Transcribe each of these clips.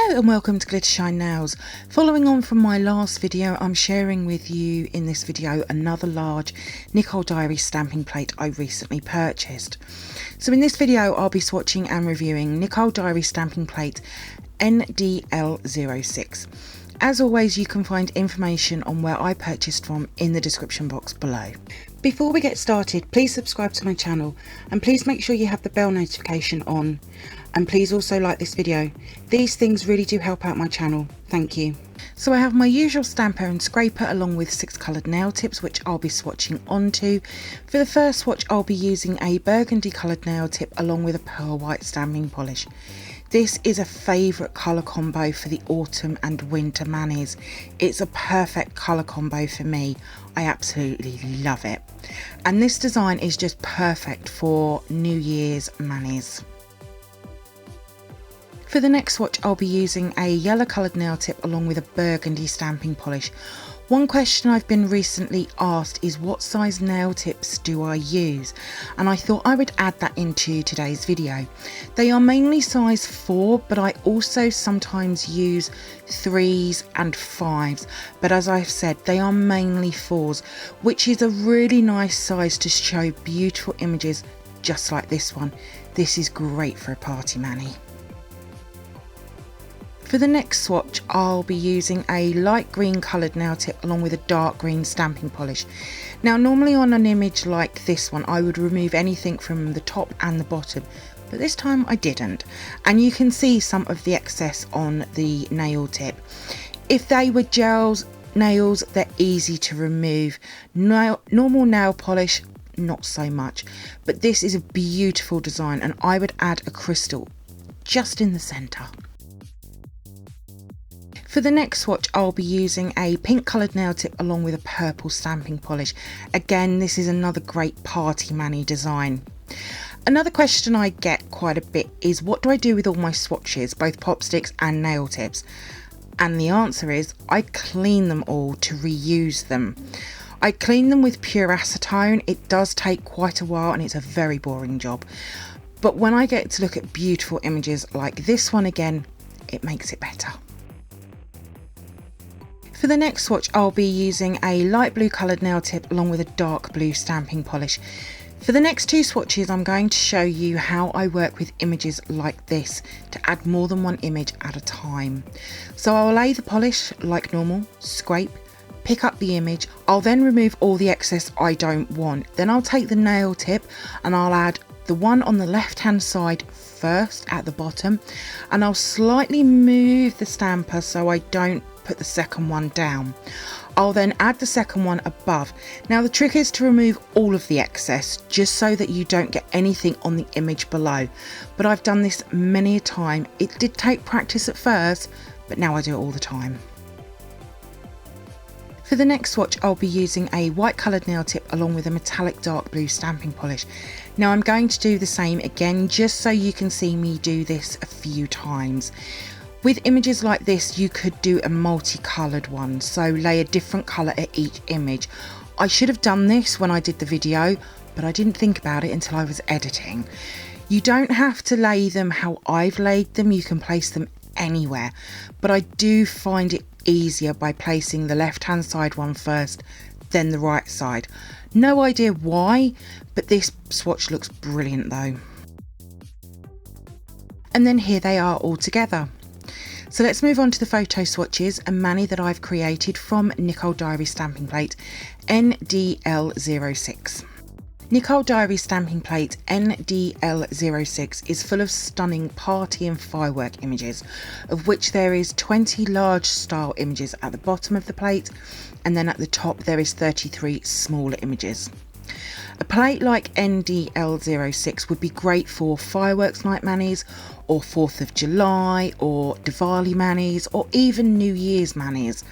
Hello and welcome to Glittershinenails. Following on from my last video, I'm sharing with you in this video another large Nicole Diary stamping plate I recently purchased. So in this video I'll be swatching and reviewing Nicole Diary stamping plate ND-L06. As always, you can find information on where I purchased from in the description box below. Before we get started, please subscribe to my channel and please make sure you have the bell notification on, and please also like this video. These things really do help out my channel. Thank you. So I have my usual stamper and scraper along with 6 coloured nail tips which I'll be swatching onto. For the first swatch I'll be using a burgundy coloured nail tip along with a pearl white stamping polish. This is a favourite colour combo for the autumn and winter manis. It's a perfect colour combo for me. I absolutely love it. And this design is just perfect for New Year's manis. For the next swatch I'll be using a yellow coloured nail tip along with a burgundy stamping polish. One question I've been recently asked is what size nail tips do I use, and I thought I would add that into today's video. They are mainly size 4, but I also sometimes use 3s and 5s, but as I've said they are mainly 4s, which is a really nice size to show beautiful images just like this one. This is great for a party mani. For the next swatch I'll be using a light green coloured nail tip along with a dark green stamping polish. Now normally on an image like this one I would remove anything from the top and the bottom, but this time I didn't, and you can see some of the excess on the nail tip. If they were gels nails they're easy to remove. Normal nail polish not so much, but this is a beautiful design and I would add a crystal just in the centre. For the next swatch I'll be using a pink coloured nail tip along with a purple stamping polish. Again, this is another great party mani design. Another question I get quite a bit is what do I do with all my swatches, both pop sticks and nail tips? And the answer is I clean them all to reuse them. I clean them with pure acetone. It does take quite a while and it's a very boring job. But when I get to look at beautiful images like this one again, it makes it better. For the next swatch I'll be using a light blue coloured nail tip along with a dark blue stamping polish. For the next 2 swatches I'm going to show you how I work with images like this to add more than one image at a time. So I'll lay the polish like normal, scrape, pick up the image, I'll then remove all the excess I don't want. Then I'll take the nail tip and I'll add the one on the left hand side first at the bottom, and I'll slightly move the stamper so I don't put the second one down. I'll then add the second one above. Now the trick is to remove all of the excess just so that you don't get anything on the image below, but I've done this many a time. It did take practice at first, but now I do it all the time. For the next swatch I'll be using a white coloured nail tip along with a metallic dark blue stamping polish. Now I'm going to do the same again just so you can see me do this a few times. With images like this you could do a multicoloured one, so lay a different colour at each image. I should have done this when I did the video, but I didn't think about it until I was editing. You don't have to lay them how I've laid them, you can place them anywhere, but I do find it easier by placing the left hand side one first, then the right side. No idea why, but this swatch looks brilliant though. And then here they are all together. So let's move on to the photo swatches, a mani that I've created from Nicole Diary stamping plate ND-L06. Nicole Diary stamping plate ND-L06 is full of stunning party and firework images, of which there is 20 large style images at the bottom of the plate, and then at the top there is 33 smaller images. A plate like ND-L06 would be great for fireworks night manis, or 4th of July, or Diwali manis, or even New Year's manis.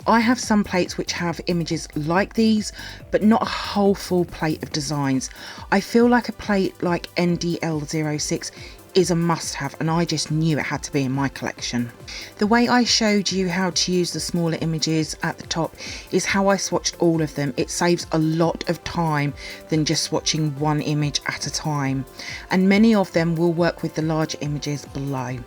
I have some plates which have images like these, but not a whole full plate of designs. I feel like a plate like ND-L06 is a must-have, and I just knew it had to be in my collection. The way I showed you how to use the smaller images at the top is how I swatched all of them. It saves a lot of time than just swatching one image at a time, and many of them will work with the larger images below.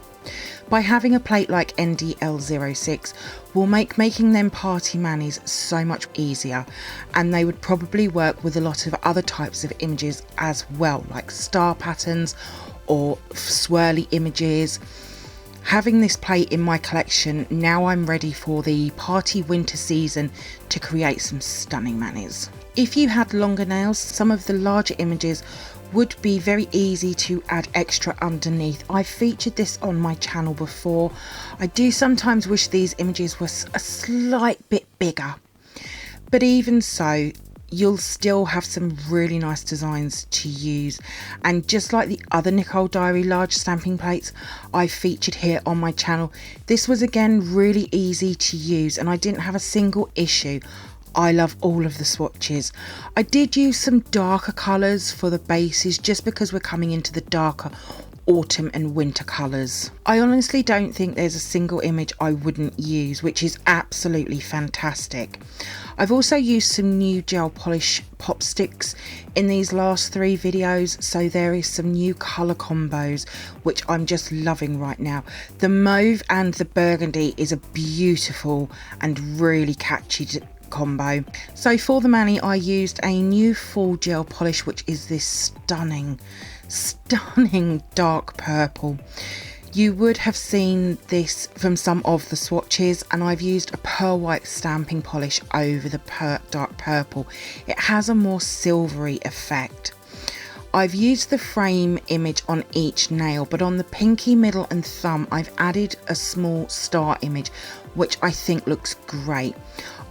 By having a plate like ND-L06 will make making them party manis so much easier, and they would probably work with a lot of other types of images as well, like star patterns or swirly images. Having this plate in my collection, now I'm ready for the party winter season to create some stunning manis. If you had longer nails, some of the larger images would be very easy to add extra underneath. I've featured this on my channel before. I do sometimes wish these images were a slight bit bigger, but even so, you'll still have some really nice designs to use. And just like the other Nicole Diary large stamping plates I featured here on my channel, this was again really easy to use and I didn't have a single issue. I love all of the swatches. I did use some darker colours for the bases just because we're coming into the darker autumn and winter colours. I honestly don't think there's a single image I wouldn't use, which is absolutely fantastic. I've also used some new gel polish pop sticks in these last 3 videos, so there is some new colour combos which I'm just loving right now. The mauve and the burgundy is a beautiful and really catchy combo. So for the mani I used a new full gel polish, which is this stunning dark purple. You would have seen this from some of the swatches, and I've used a pearl white stamping polish over the dark purple. It has a more silvery effect. I've used the frame image on each nail, but on the pinky, middle and thumb I've added a small star image, which I think looks great.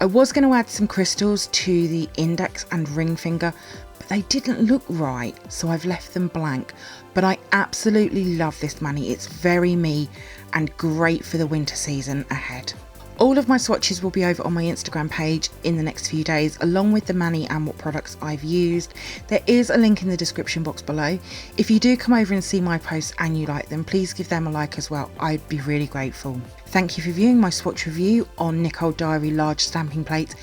I was going to add some crystals to the index and ring finger, but they didn't look right, so I've left them blank. But I absolutely love this mani. It's very me and great for the winter season ahead. All of my swatches will be over on my Instagram page in the next few days, along with the mani and what products I've used. There is a link in the description box below. If you do come over and see my posts and you like them, please give them a like as well. I'd be really grateful. Thank you for viewing my swatch review on Nicole Diary large stamping plate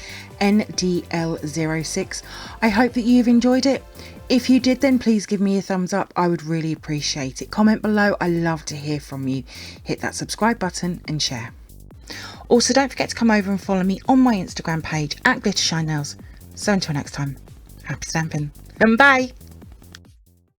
ND-L06. I hope that you've enjoyed it. If you did, then please give me a thumbs up. I would really appreciate it. Comment below. I love to hear from you. Hit that subscribe button and share. Also, don't forget to come over and follow me on my Instagram page at glittershinenails. So until next time, happy stamping and bye.